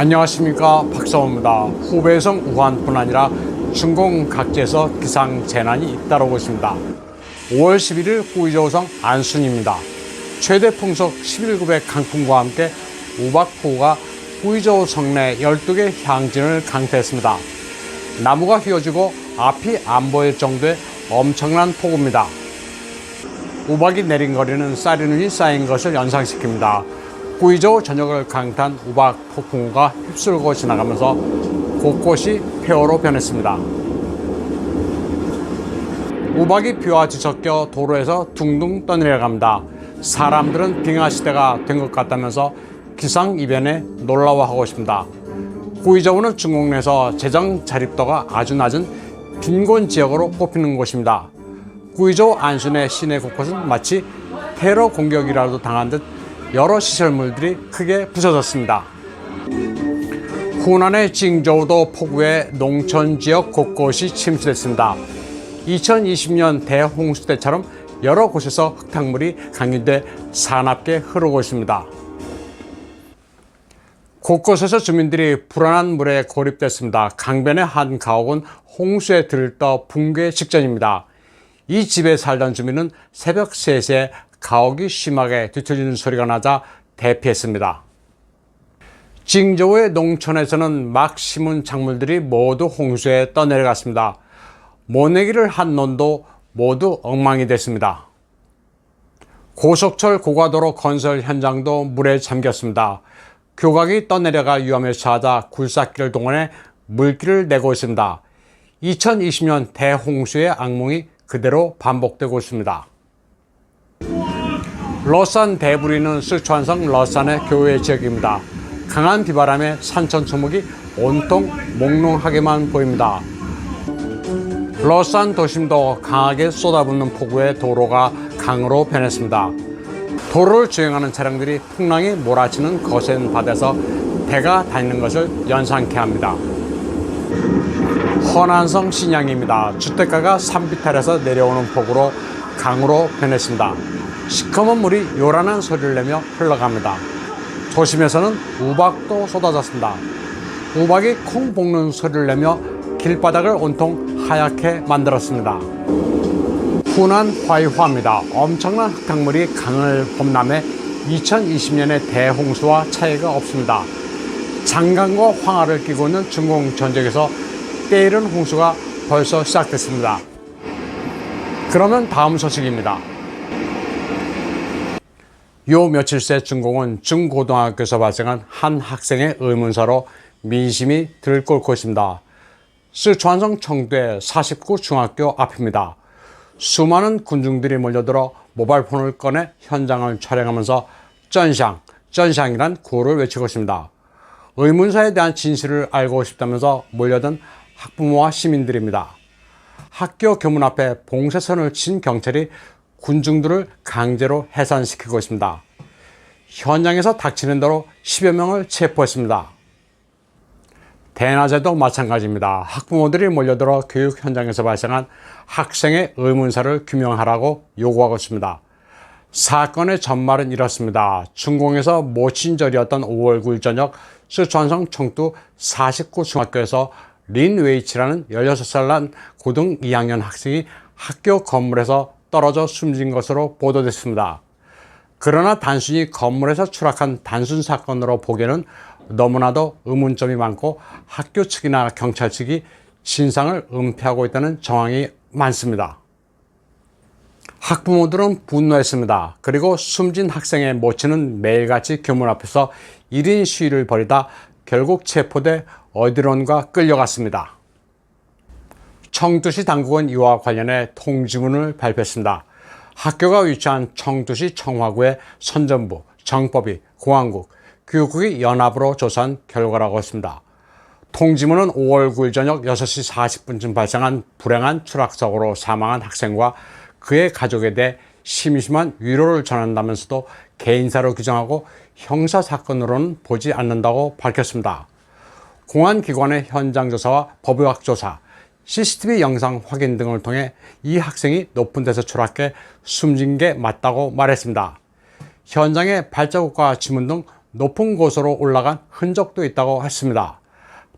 안녕하십니까, 박사호입니다. 후베이성 우한뿐 아니라 중공 각지에서 기상재난이 잇따르고 있습니다. 5월 11일 후이저우성 안순입니다. 최대 풍속 11급의 강풍과 함께 우박폭우가 후이저우 성내 12개 향진을 강타했습니다. 나무가 휘어지고 앞이 안 보일 정도의 엄청난 폭우입니다. 우박이 내린 거리는 쌀이 눈이 쌓인 것을 연상시킵니다. 후이저우 전역을 강타한 우박 폭풍우가 휩쓸고 지나가면서 곳곳이 폐허로 변했습니다. 우박이 비와 뒤섞여 도로에서 둥둥 떠내려갑니다. 사람들은 빙하시대가 된 것 같다면서 기상이변에 놀라워하고 있습니다. 후이저우는 중국 내에서 재정 자립도가 아주 낮은 빈곤 지역으로 꼽히는 곳입니다. 후이저우 안순의 시내 곳곳은 마치 테러 공격이라도 당한 듯 여러 시설물들이 크게 부서졌습니다. 후난의 징저우도 폭우에 농촌 지역 곳곳이 침수됐습니다. 2020년 대홍수 때처럼 여러 곳에서 흙탕물이 강유돼 사납게 흐르고 있습니다. 곳곳에서 주민들이 불안한 물에 고립됐습니다. 강변의 한 가옥은 홍수에 들떠 붕괴 직전입니다. 이 집에 살던 주민은 새벽 3시에 가옥이 심하게 뒤틀리는 소리가 나자 대피했습니다. 징저우의 농촌에서는 막 심은 작물들이 모두 홍수에 떠내려갔습니다. 모내기를 한 논도 모두 엉망이 됐습니다. 고속철 고가도로 건설 현장도 물에 잠겼습니다. 교각이 떠내려가 위험에 처하자 굴삭기를 동원해 물길을 내고 있습니다. 2020년 대홍수의 악몽이 그대로 반복되고 있습니다. 러산 대부리는 스촨성 러산의 교외 지역입니다. 강한 비바람에 산천 초목이 온통 몽롱하게만 보입니다. 러산 도심도 강하게 쏟아붓는 폭우에 도로가 강으로 변했습니다. 도로를 주행하는 차량들이 풍랑이 몰아치는 거센 바다에서 배가 다니는 것을 연상케 합니다. 허난성 신양입니다. 주택가가 산비탈에서 내려오는 폭우로 강으로 변했습니다. 시커먼 물이 요란한 소리를 내며 흘러갑니다. 도심에서는 우박도 쏟아졌습니다. 우박이 콩 볶는 소리를 내며 길바닥을 온통 하얗게 만들었습니다. 후난 화이화입니다. 엄청난 흙탕물이 강을 범람해 2020년의 대홍수와 차이가 없습니다. 장강과 황하를 끼고 있는 중공 전역에서 때이른 홍수가 벌써 시작됐습니다. 그러면 다음 소식입니다. 요 며칠 새 중공은 중고등학교에서 발생한 한 학생의 의문사로 민심이 들끓고 있습니다. 스촨성 청두의 49 중학교 앞입니다. 수많은 군중들이 몰려들어 모바일폰을 꺼내 현장을 촬영하면서 쩐샹이란 구호를 외치고 있습니다. 의문사에 대한 진실을 알고 싶다면서 몰려든 학부모와 시민들입니다. 학교 교문 앞에 봉쇄선을 친 경찰이 군중들을 강제로 해산시키고 있습니다. 현장에서 닥치는 대로 10여 명을 체포했습니다. 대낮에도 마찬가지입니다. 학부모들이 몰려들어 교육 현장에서 발생한 학생의 의문사를 규명하라고 요구하고 있습니다. 사건의 전말은 이렇습니다. 중공에서 모친절이었던 5월 9일 저녁 스촨성 청두 49 중학교에서 린 웨이치라는 16살 난 고등 2학년 학생이 학교 건물에서 떨어져 숨진 것으로 보도됐습니다. 그러나 단순히 건물에서 추락한 단순 사건으로 보기에는 너무나도 의문점이 많고 학교 측이나 경찰 측이 진상을 은폐하고 있다는 정황이 많습니다. 학부모들은 분노했습니다. 그리고 숨진 학생의 모친은 매일같이 교문 앞에서 1인 시위를 벌이다 결국 체포돼 어디론가 끌려갔습니다. 청두시 당국은 이와 관련해 통지문을 발표했습니다. 학교가 위치한 청두시 청화구의 선전부, 정법위, 공안국, 교육국이 연합으로 조사한 결과라고 했습니다. 통지문은 5월 9일 저녁 6시 40분쯤 발생한 불행한 추락사고로 사망한 학생과 그의 가족에 대해 심심한 위로를 전한다면서도 개인사로 규정하고 형사사건으로는 보지 않는다고 밝혔습니다. 공안기관의 현장조사와 법의학 조사, CCTV 영상 확인 등을 통해 이 학생이 높은 데서 추락해 숨진 게 맞다고 말했습니다. 현장에 발자국과 지문 등 높은 곳으로 올라간 흔적도 있다고 했습니다.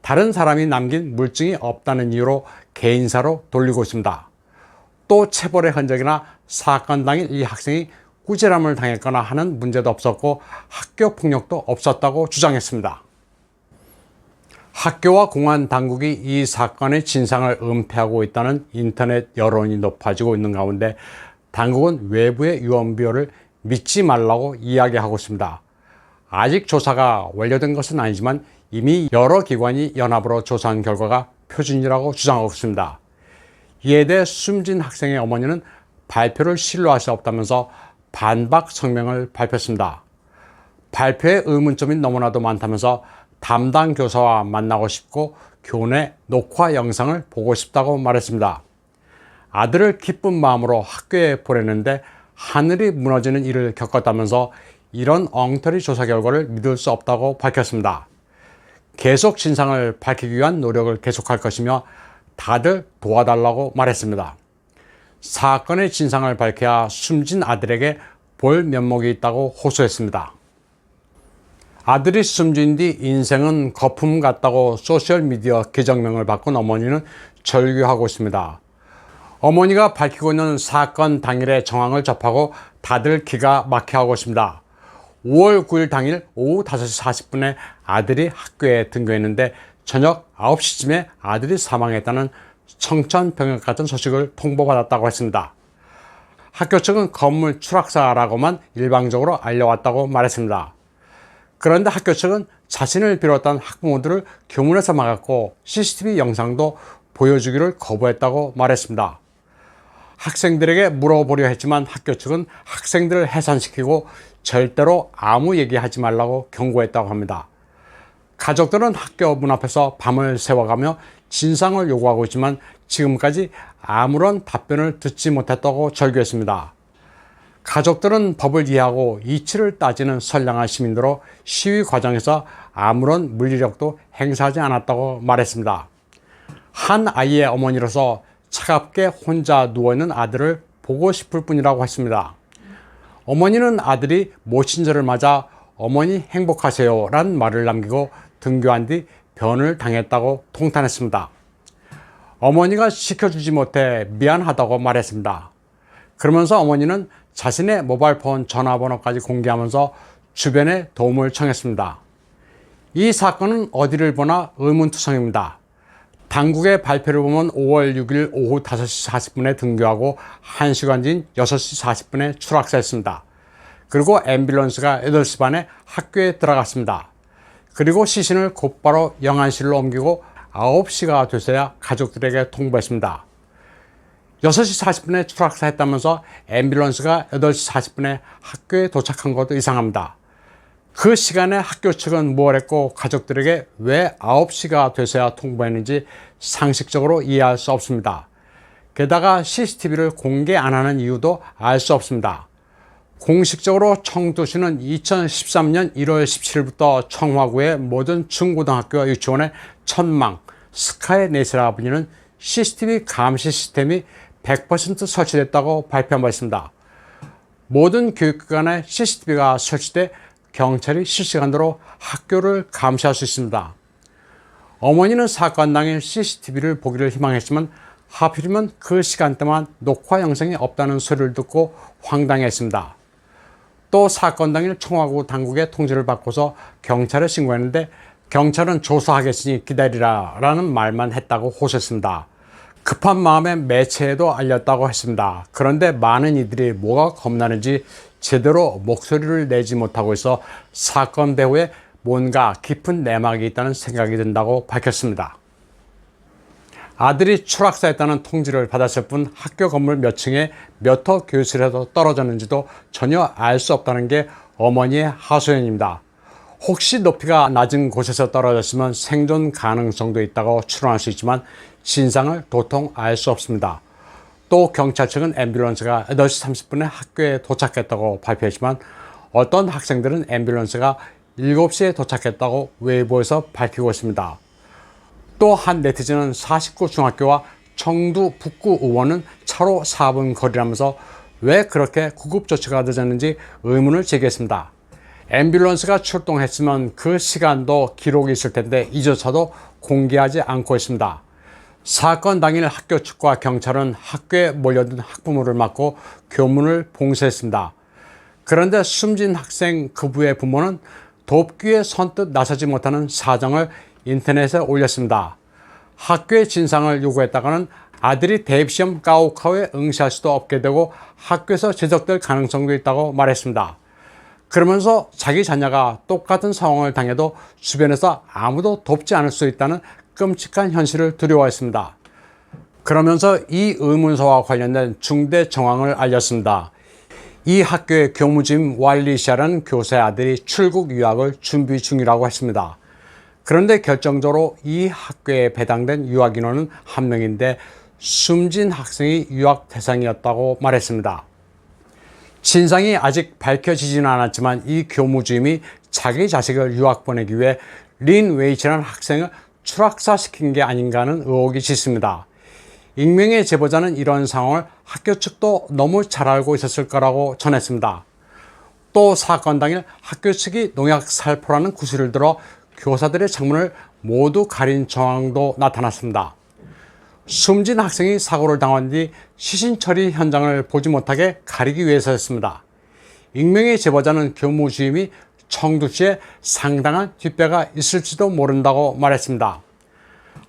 다른 사람이 남긴 물증이 없다는 이유로 개인사로 돌리고 있습니다. 또 체벌의 흔적이나 사건 당일 이 학생이 꾸지람을 당했거나 하는 문제도 없었고 학교 폭력도 없었다고 주장했습니다. 학교와 공안 당국이 이 사건의 진상을 은폐하고 있다는 인터넷 여론이 높아지고 있는 가운데 당국은 외부의 유언비어를 믿지 말라고 이야기하고 있습니다. 아직 조사가 완료된 것은 아니지만 이미 여러 기관이 연합으로 조사한 결과가 표준이라고 주장하고 있습니다. 이에 대해 숨진 학생의 어머니는 발표를 신뢰할 수 없다면서 반박 성명을 발표했습니다. 발표에 의문점이 너무나도 많다면서 담당 교사와 만나고 싶고 교내 녹화 영상을 보고 싶다고 말했습니다. 아들을 기쁜 마음으로 학교에 보냈는데 하늘이 무너지는 일을 겪었다면서 이런 엉터리 조사 결과를 믿을 수 없다고 밝혔습니다. 계속 진상을 밝히기 위한 노력을 계속할 것이며 다들 도와달라고 말했습니다. 사건의 진상을 밝혀야 숨진 아들에게 볼 면목이 있다고 호소했습니다. 아들이 숨진 뒤 인생은 거품 같다고 소셜미디어 계정명을 바꾼 어머니는 절규하고 있습니다. 어머니가 밝히고 있는 사건 당일의 정황을 접하고 다들 기가 막혀하고 있습니다. 5월 9일 당일 오후 5시 40분에 아들이 학교에 등교했는데 저녁 9시쯤에 아들이 사망했다는 청천벽력 같은 소식을 통보받았다고 했습니다. 학교 측은 건물 추락사라고만 일방적으로 알려왔다고 말했습니다. 그런데 학교 측은 자신을 비롯한 학부모들을 교문에서 막았고 CCTV 영상도 보여주기를 거부했다고 말했습니다. 학생들에게 물어보려 했지만 학교 측은 학생들을 해산시키고 절대로 아무 얘기하지 말라고 경고했다고 합니다. 가족들은 학교 문 앞에서 밤을 새워가며 진상을 요구하고 있지만 지금까지 아무런 답변을 듣지 못했다고 절규했습니다. 가족들은 법을 이해하고 이치를 따지는 선량한 시민으로 시위 과정에서 아무런 물리력도 행사하지 않았다고 말했습니다. 한 아이의 어머니로서 차갑게 혼자 누워있는 아들을 보고 싶을 뿐이라고 했습니다. 어머니는 아들이 모친절을 맞아 어머니 행복하세요 라는 말을 남기고 등교한 뒤 변을 당했다고 통탄했습니다. 어머니가 지켜주지 못해 미안하다고 말했습니다. 그러면서 어머니는 자신의 모바일폰 전화번호까지 공개하면서 주변에 도움을 청했습니다. 이 사건은 어디를 보나 의문투성입니다. 당국의 발표를 보면 5월 6일 오후 5시 40분에 등교하고 1시간 뒤인 6시 40분에 추락사했습니다. 그리고 앰뷸런스가 8시 반에 학교에 들어갔습니다. 그리고 시신을 곧바로 영안실로 옮기고 9시가 돼서야 가족들에게 통보했습니다. 6시 40분에 추락사했다면서 앰뷸런스가 8시 40분에 학교에 도착한 것도 이상합니다. 그 시간에 학교 측은 뭘 했고 가족들에게 왜 9시가 돼서야 통보했는지 상식적으로 이해할 수 없습니다. 게다가 CCTV를 공개 안 하는 이유도 알 수 없습니다. 공식적으로 청주시는 2013년 1월 17일부터 청화구의 모든 중고등학교와 유치원에 천망, 스카이넷이라 불리는 CCTV 감시 시스템이 100% 설치됐다고 발표한 바 있습니다. 모든 교육기관에 CCTV가 설치돼 경찰이 실시간으로 학교를 감시할 수 있습니다. 어머니는 사건 당일 CCTV를 보기를 희망했지만 하필이면 그 시간대만 녹화 영상이 없다는 소리를 듣고 황당했습니다. 또 사건 당일 청화구 당국의 통지를 받고서 경찰에 신고했는데 경찰은 조사하겠으니 기다리라 라는 말만 했다고 호소했습니다. 급한 마음에 매체에도 알렸다고 했습니다. 그런데 많은 이들이 뭐가 겁나는지 제대로 목소리를 내지 못하고 있어 사건 배후에 뭔가 깊은 내막이 있다는 생각이 든다고 밝혔습니다. 아들이 추락사했다는 통지를 받았을 뿐 학교 건물 몇 층에 몇 호 교실에서 떨어졌는지도 전혀 알 수 없다는 게 어머니의 하소연입니다. 혹시 높이가 낮은 곳에서 떨어졌으면 생존 가능성도 있다고 추론할 수 있지만 진상을 도통 알 수 없습니다. 또 경찰 측은 앰뷸런스가 8시 30분에 학교에 도착했다고 발표했지만 어떤 학생들은 앰뷸런스가 7시에 도착했다고 웨이보에서 밝히고 있습니다. 또 한 네티즌은 49 중학교와 청두 북구 의원은 차로 4분 거리라면서 왜 그렇게 구급조치가 늦었는지 의문을 제기했습니다. 앰뷸런스가 출동했으면 그 시간도 기록이 있을 텐데 이조차도 공개하지 않고 있습니다. 사건 당일 학교 측과 경찰은 학교에 몰려든 학부모를 막고 교문을 봉쇄했습니다. 그런데 숨진 학생 그부의 부모는 돕기에 선뜻 나서지 못하는 사정을 인터넷에 올렸습니다. 학교의 진상을 요구했다가는 아들이 대입시험 가오카오에 응시할 수도 없게 되고 학교에서 제적될 가능성도 있다고 말했습니다. 그러면서 자기 자녀가 똑같은 상황을 당해도 주변에서 아무도 돕지 않을 수 있다는 끔찍한 현실을 두려워했습니다. 그러면서 이 의문서와 관련된 중대 정황을 알렸습니다. 이 학교의 교무주임 왈리샤라는 교사의 아들이 출국 유학을 준비 중이라고 했습니다. 그런데 결정적으로 이 학교에 배당된 유학 인원은 한 명인데 숨진 학생이 유학 대상이었다고 말했습니다. 진상이 아직 밝혀지지는 않았지만 이 교무주임이 자기 자식을 유학 보내기 위해 린 웨이치라는 학생을 추락사시킨 게 아닌가 하는 의혹이 짙습니다. 익명의 제보자는 이런 상황을 학교 측도 너무 잘 알고 있었을 거라고 전했습니다. 또 사건 당일 학교 측이 농약 살포라는 구실을 들어 교사들의 창문을 모두 가린 정황도 나타났습니다. 숨진 학생이 사고를 당한 뒤 시신 처리 현장을 보지 못하게 가리기 위해서였습니다. 익명의 제보자는 교무주임이 청두시에 상당한 뒷배가 있을지도 모른다고 말했습니다.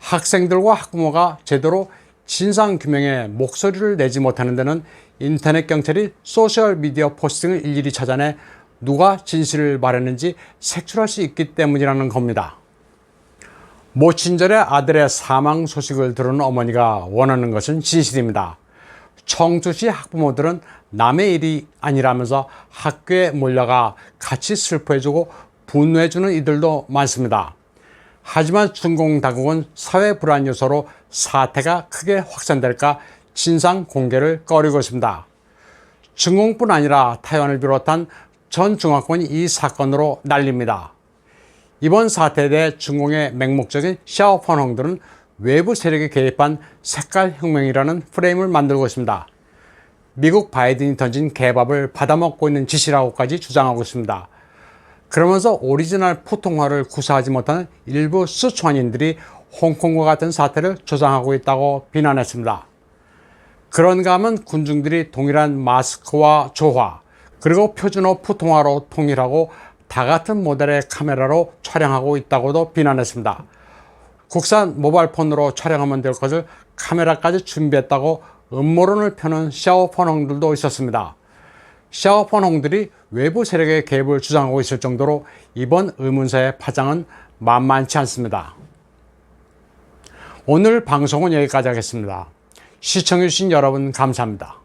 학생들과 학부모가 제대로 진상규명에 목소리를 내지 못하는 데는 인터넷 경찰이 소셜미디어 포스팅을 일일이 찾아내 누가 진실을 말했는지 색출할 수 있기 때문이라는 겁니다. 모친절에 아들의 사망 소식을 들은 어머니가 원하는 것은 진실입니다. 청주시 학부모들은 남의 일이 아니라면서 학교에 몰려가 같이 슬퍼해주고 분노해주는 이들도 많습니다. 하지만 준공당국은 사회 불안 요소로 사태가 크게 확산될까 진상 공개를 꺼리고 있습니다. 준공뿐 아니라 타이완을 비롯한 전 중화권이 이 사건으로 난립니다. 이번 사태에 대해 중공의 맹목적인 샤오펀홍들은 외부 세력이 개입한 색깔 혁명이라는 프레임을 만들고 있습니다. 미국 바이든이 던진 개밥을 받아먹고 있는 짓이라고까지 주장하고 있습니다. 그러면서 오리지널 푸통화를 구사하지 못하는 일부 스촨인들이 홍콩과 같은 사태를 조장하고 있다고 비난했습니다. 그런가 하면 군중들이 동일한 마스크와 조화 그리고 표준어 푸통화로 통일하고 다 같은 모델의 카메라로 촬영하고 있다고도 비난했습니다. 국산 모바일폰으로 촬영하면 될 것을 카메라까지 준비했다고 음모론을 펴는 샤오펀홍들도 있었습니다. 샤오펀홍들이 외부 세력의 개입을 주장하고 있을 정도로 이번 의문서의 파장은 만만치 않습니다. 오늘 방송은 여기까지 하겠습니다. 시청해주신 여러분 감사합니다.